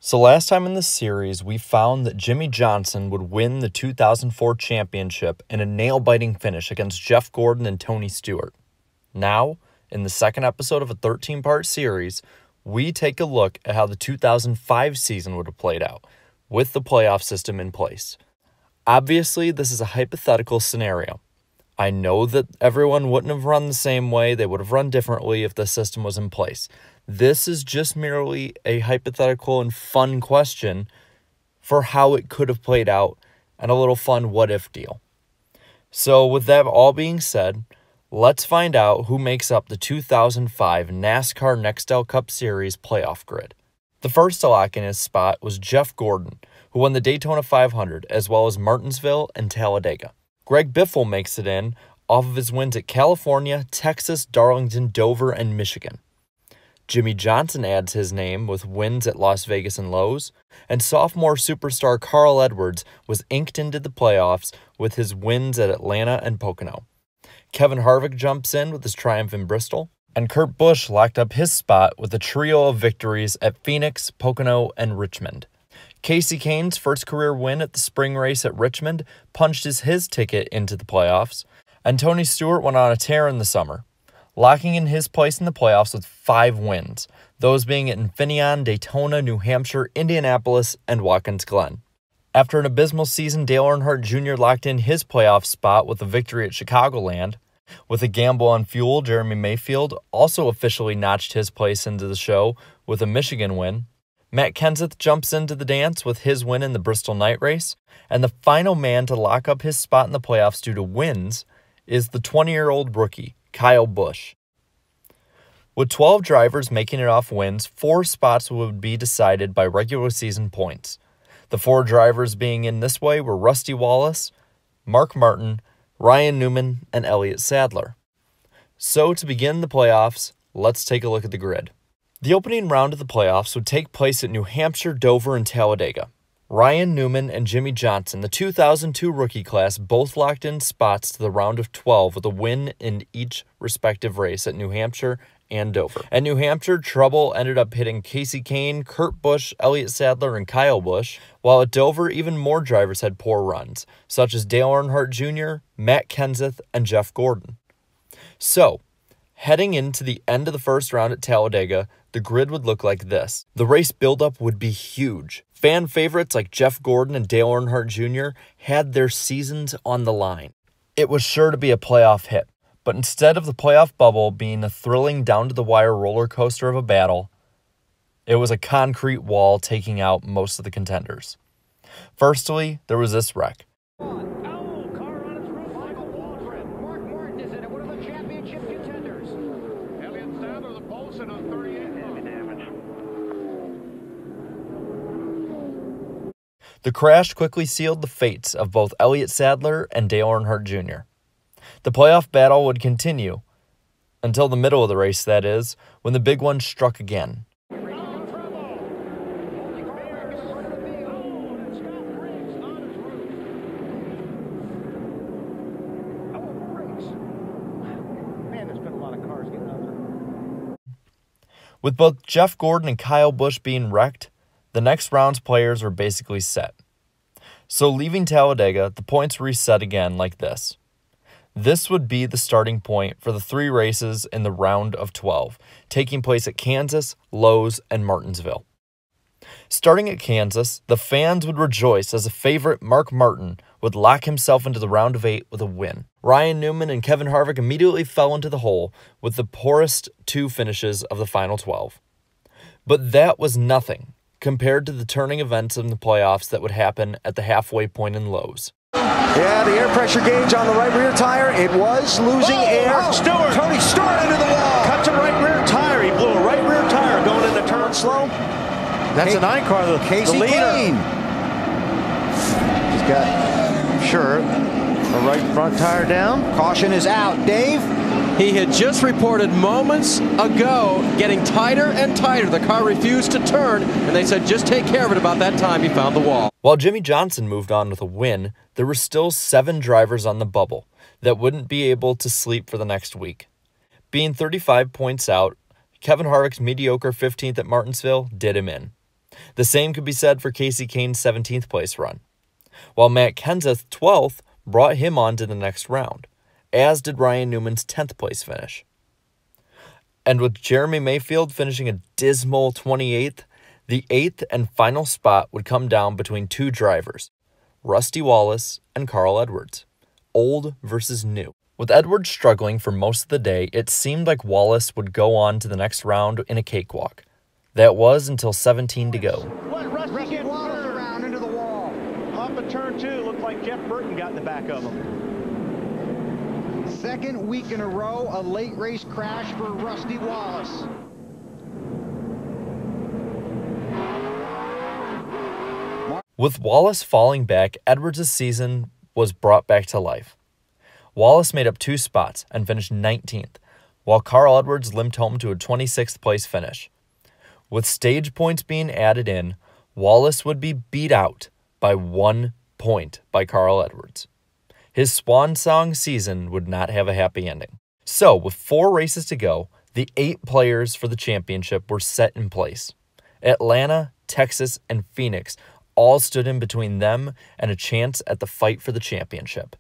So last time in this series, we found that Jimmie Johnson would win the 2004 championship in a nail-biting finish against Jeff Gordon and Tony Stewart. Now, in the second episode of a 13-part series, we take a look at how the 2005 season would have played out, with the playoff system in place. Obviously, this is a hypothetical scenario. I know that everyone wouldn't have run the same way, they would have run differently if the system was in place. This is just merely a hypothetical and fun question for how it could have played out and a little fun what-if deal. So with that all being said, let's find out who makes up the 2005 NASCAR Nextel Cup Series playoff grid. The first to lock in his spot was Jeff Gordon, who won the Daytona 500 as well as Martinsville and Talladega. Greg Biffle makes it in off of his wins at California, Texas, Darlington, Dover, and Michigan. Jimmie Johnson adds his name with wins at Las Vegas and Lowe's, and sophomore superstar Carl Edwards was inked into the playoffs with his wins at Atlanta and Pocono. Kevin Harvick jumps in with his triumph in Bristol, and Kurt Busch locked up his spot with a trio of victories at Phoenix, Pocono, and Richmond. Kasey Kahne's first career win at the spring race at Richmond punched his ticket into the playoffs, and Tony Stewart went on a tear in the summer, locking in his place in the playoffs with 5 wins, those being at Infineon, Daytona, New Hampshire, Indianapolis, and Watkins Glen. After an abysmal season, Dale Earnhardt Jr. locked in his playoff spot with a victory at Chicagoland. With a gamble on fuel, Jeremy Mayfield also officially notched his place into the show with a Michigan win. Matt Kenseth jumps into the dance with his win in the Bristol night race, and the final man to lock up his spot in the playoffs due to wins is the 20-year-old rookie, Kyle Busch. With 12 drivers making it off wins, 4 spots would be decided by regular season points. The 4 drivers being in this way were Rusty Wallace, Mark Martin, Ryan Newman, and Elliott Sadler. So to begin the playoffs, let's take a look at the grid. The opening round of the playoffs would take place at New Hampshire, Dover, and Talladega. Ryan Newman and Jimmie Johnson, the 2002 rookie class, both locked in spots to the round of 12 with a win in each respective race at New Hampshire and Dover. At New Hampshire, trouble ended up hitting Kasey Kahne, Kurt Busch, Elliott Sadler, and Kyle Busch, while at Dover, even more drivers had poor runs, such as Dale Earnhardt Jr., Matt Kenseth, and Jeff Gordon. So, heading into the end of the first round at Talladega, the grid would look like this. The race buildup would be huge. Fan favorites like Jeff Gordon and Dale Earnhardt Jr. had their seasons on the line. It was sure to be a playoff hit, but instead of the playoff bubble being a thrilling down-to-the-wire roller coaster of a battle, it was a concrete wall taking out most of the contenders. Firstly, there was this wreck. The crash quickly sealed the fates of both Elliott Sadler and Dale Earnhardt Jr. The playoff battle would continue until the middle of the race, that is, when the big one struck again. With both Jeff Gordon and Kyle Busch being wrecked, the next round's players were basically set. So leaving Talladega, the points reset again like this. This would be the starting point for the 3 races in the round of 12, taking place at Kansas, Lowe's, and Martinsville. Starting at Kansas, the fans would rejoice as a favorite Mark Martin would lock himself into the round of 8 with a win. Ryan Newman and Kevin Harvick immediately fell into the hole with the poorest 2 finishes of the final 12. But that was nothing compared to the turning events in the playoffs that would happen at the halfway point in Lowe's. Yeah, the air pressure gauge on the right rear tire, it was losing air. Stewart. Tony Stewart into the wall. Cut to right rear tire. He blew a right rear tire going into turn slow. That's a 9 car, the leader. Kahne. He's got, sure, the right front tire down. Caution is out. Dave? He had just reported moments ago getting tighter and tighter. The car refused to turn, and they said just take care of it. About that time, he found the wall. While Jimmie Johnson moved on with a win, there were still 7 drivers on the bubble that wouldn't be able to sleep for the next week. Being 35 points out, Kevin Harvick's mediocre 15th at Martinsville did him in. The same could be said for Kasey Kahne's 17th place run, while Matt Kenseth's 12th brought him on to the next round, as did Ryan Newman's 10th place finish. And with Jeremy Mayfield finishing a dismal 28th, the 8th and final spot would come down between two drivers, Rusty Wallace and Carl Edwards, old versus new. With Edwards struggling for most of the day, it seemed like Wallace would go on to the next round in a cakewalk. That was until 17 to go. Rusty Wallace around into the wall. Off of turn 2, looked like Jeff Burton got in the back of him. Second week in a row, a late race crash for Rusty Wallace. With Wallace falling back, Edwards' season was brought back to life. Wallace made up 2 spots and finished 19th, while Carl Edwards limped home to a 26th place finish. With stage points being added in, Wallace would be beat out by 1 point by Carl Edwards. His swan song season would not have a happy ending. So, with 4 races to go, the 8 players for the championship were set in place. Atlanta, Texas, and Phoenix all stood in between them and a chance at the fight for the championship.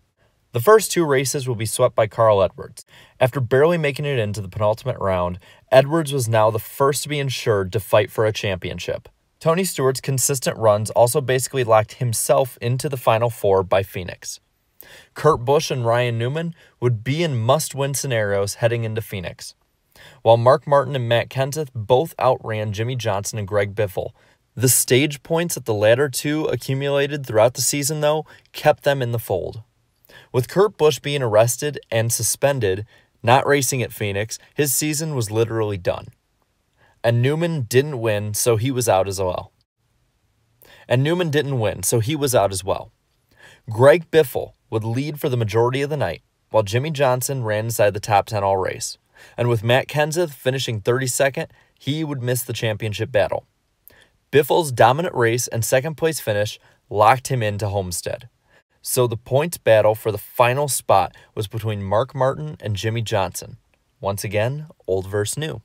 The first 2 races will be swept by Carl Edwards. After barely making it into the penultimate round, Edwards was now the first to be insured to fight for a championship. Tony Stewart's consistent runs also basically locked himself into the Final 4 by Phoenix. Kurt Busch and Ryan Newman would be in must-win scenarios heading into Phoenix, while Mark Martin and Matt Kenseth both outran Jimmie Johnson and Greg Biffle. The stage points that the latter 2 accumulated throughout the season, though, kept them in the fold. With Kurt Busch being arrested and suspended, not racing at Phoenix, his season was literally done. And Newman didn't win, so he was out as well. Greg Biffle would lead for the majority of the night, while Jimmie Johnson ran inside the top 10 all race. And with Matt Kenseth finishing 32nd, he would miss the championship battle. Biffle's dominant race and second-place finish locked him into Homestead. So the points battle for the final spot was between Mark Martin and Jimmie Johnson. Once again, old versus new.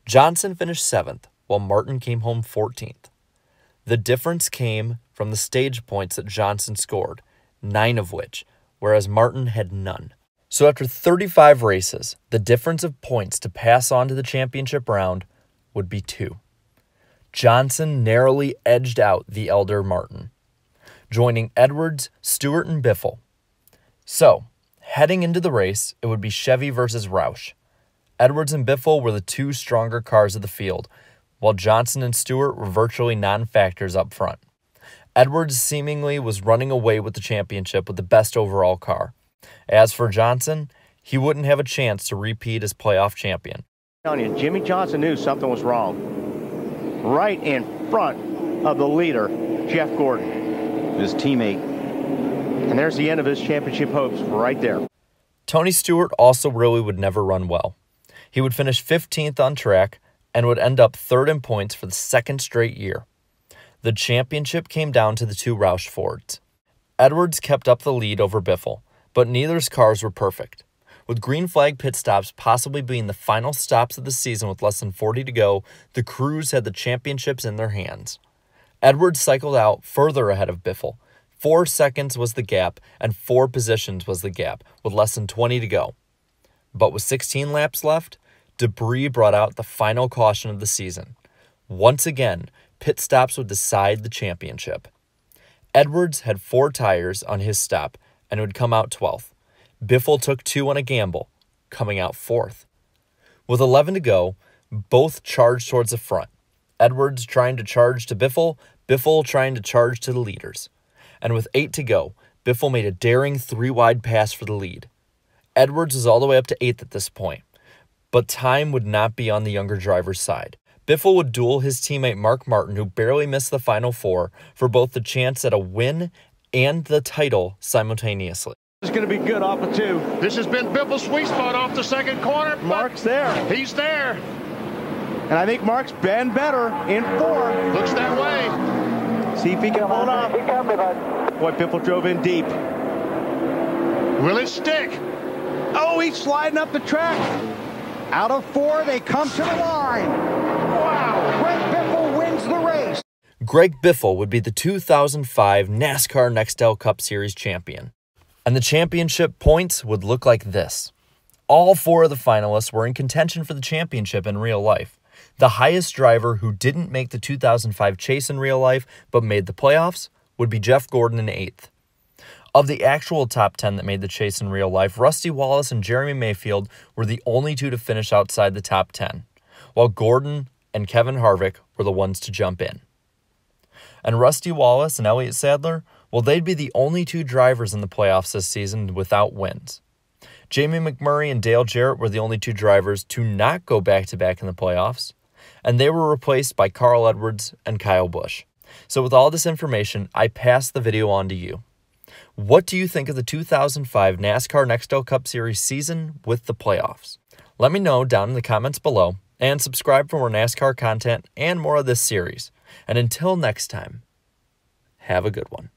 Johnson finished 7th, while Martin came home 14th. The difference came from the stage points that Johnson scored, 9 of which, whereas Martin had none. So after 35 races, the difference of points to pass on to the championship round would be 2. Johnson narrowly edged out the elder Martin, joining Edwards, Stewart, and Biffle. So, heading into the race, it would be Chevy versus Roush. Edwards and Biffle were the 2 stronger cars of the field, while Johnson and Stewart were virtually non-factors up front. Edwards seemingly was running away with the championship with the best overall car. As for Johnson, he wouldn't have a chance to repeat as playoff champion. I'm telling you, Jimmie Johnson knew something was wrong. Right in front of the leader, Jeff Gordon, his teammate. And there's the end of his championship hopes right there. Tony Stewart also really would never run well. He would finish 15th on track and would end up 3rd in points for the 2nd straight year. The championship came down to the 2 Roush Fords. Edwards kept up the lead over Biffle, but neither's cars were perfect. With green flag pit stops possibly being the final stops of the season with less than 40 to go, the crews had the championships in their hands. Edwards cycled out further ahead of Biffle. 4 seconds was the gap, and 4 positions was the gap, with less than 20 to go. But with 16 laps left, debris brought out the final caution of the season. Once again, pit stops would decide the championship. Edwards had 4 tires on his stop and would come out 12th. Biffle took 2 on a gamble, coming out 4th. With 11 to go, both charged towards the front. Edwards trying to charge to Biffle, Biffle trying to charge to the leaders. And with 8 to go, Biffle made a daring 3-wide pass for the lead. Edwards was all the way up to 8th at this point, but time would not be on the younger driver's side. Biffle would duel his teammate Mark Martin, who barely missed the Final 4, for both the chance at a win and the title simultaneously. It's going to be good off of 2. This has been Biffle's sweet spot off the second corner. Mark's there. He's there. And I think Mark's been better in 4. Looks that way. See if he can hold on. Boy, Biffle drove in deep. Will it stick? Oh, he's sliding up the track. Out of 4, they come to the line. Wow. Greg Biffle wins the Greg Biffle would be the 2005 NASCAR Nextel Cup Series champion. And the championship points would look like this. All 4 of the finalists were in contention for the championship in real life. The highest driver who didn't make the 2005 chase in real life but made the playoffs would be Jeff Gordon in 8th. Of the actual top 10 that made the chase in real life, Rusty Wallace and Jeremy Mayfield were the only 2 to finish outside the top 10, while Gordon and Kevin Harvick were the ones to jump in. And Rusty Wallace and Elliott Sadler, well, they'd be the only 2 drivers in the playoffs this season without wins. Jamie McMurray and Dale Jarrett were the only 2 drivers to not go back-to-back in the playoffs, and they were replaced by Carl Edwards and Kyle Busch. So with all this information, I pass the video on to you. What do you think of the 2005 NASCAR Nextel Cup Series season with the playoffs? Let me know down in the comments below, and subscribe for more NASCAR content and more of this series. And until next time, have a good one.